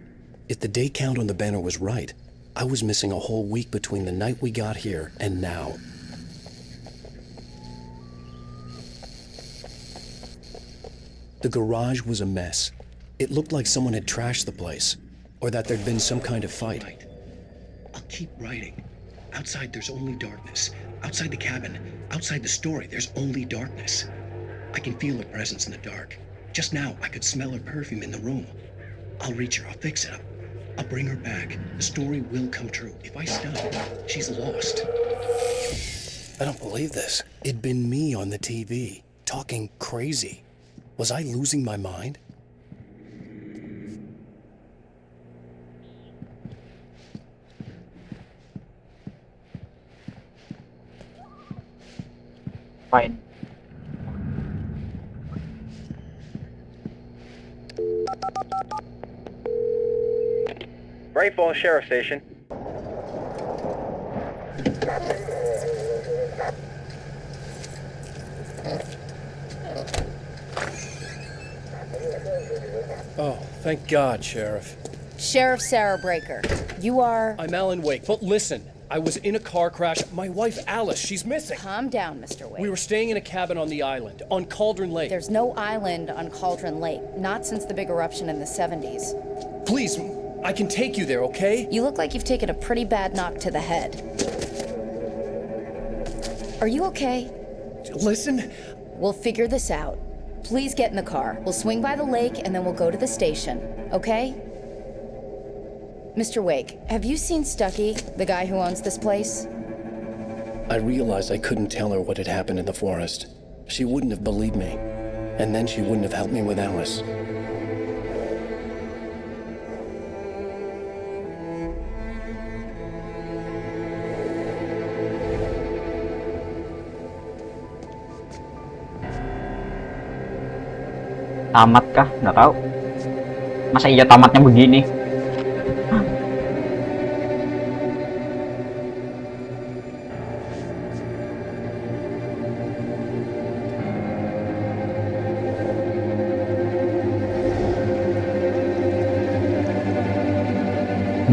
If the day count on the banner was right, I was missing a whole week between the night we got here and now. The garage was a mess. It looked like someone had trashed the place, or that there'd been some kind of fight. I'll keep writing. Outside, there's only darkness. Outside the cabin, outside the story, there's only darkness. I can feel her presence in the dark. Just now, I could smell her perfume in the room. I'll reach her. I'll fix it up. I'll bring her back. The story will come true. If I stop, she's lost. I don't believe this. It'd been me on the TV, talking crazy. Was I losing my mind? Fine. Bright Falls Sheriff Station. Thank God, Sheriff. Sheriff Sarah Breaker, you are... I'm Alan Wake, but listen, I was in a car crash. My wife, Alice, she's missing. Calm down, Mr. Wake. We were staying in a cabin on the island, on Cauldron Lake. There's no island on Cauldron Lake, not since the big eruption in the 70s. Please, I can take you there, okay? You look like you've taken a pretty bad knock to the head. Are you okay? Listen. We'll figure this out. Please get in the car. We'll swing by the lake and then we'll go to the station, okay? Mr. Wake, have you seen Stucky, the guy who owns this place? I realized I couldn't tell her what had happened in the forest. She wouldn't have believed me. And then she wouldn't have helped me with Alice. Tamat kah? Nggak tahu. Masa iya tamatnya begini?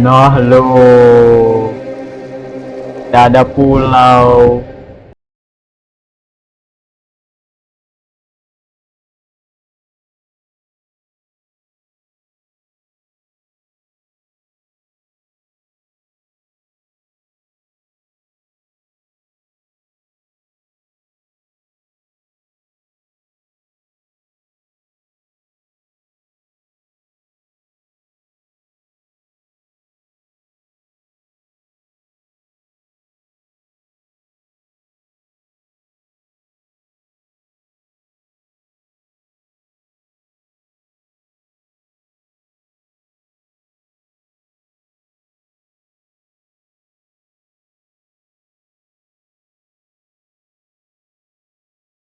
Nah lo, tidak ada pulau.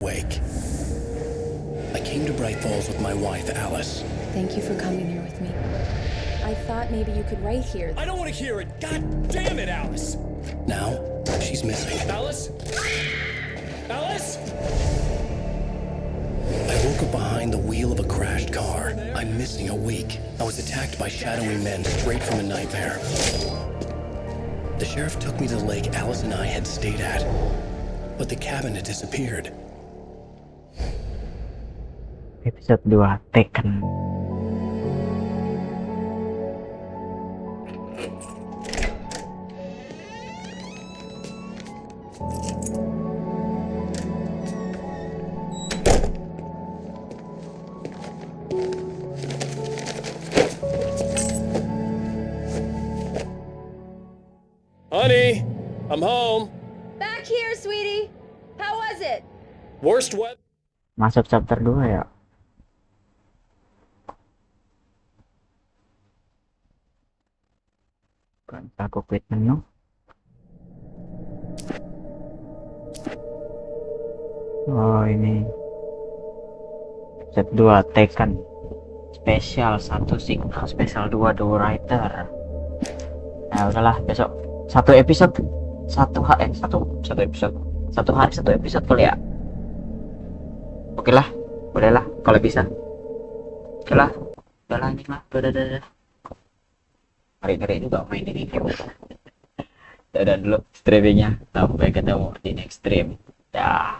Wake. I came to Bright Falls with my wife, Alice. Thank you for coming here with me. I thought maybe you could write here. I don't want to hear it! God damn it, Alice! Now, she's missing. Alice? Alice? I woke up behind the wheel of a crashed car. I'm missing a week. I was attacked by shadowy men straight from a nightmare. The sheriff took me to the lake Alice and I had stayed at. But the cabin had disappeared. Episode 2 Taken. Honey, I'm home. Back here, sweetie. How was it? Worst weather. Masuk chapter 2 ya. Aku quit menu. Oh ini episode 2 Taken spesial 1 signal, spesial 2 The Writer. Nah udahlah, besok satu episode satu hari satu episode kali ya. Oke lah, bolehlah kalau bisa. Oke lah, udahlah ini mah udah. Ngeri juga main ini game. Dadah dulu streamingnya, sampai ketemu di next stream. Dah.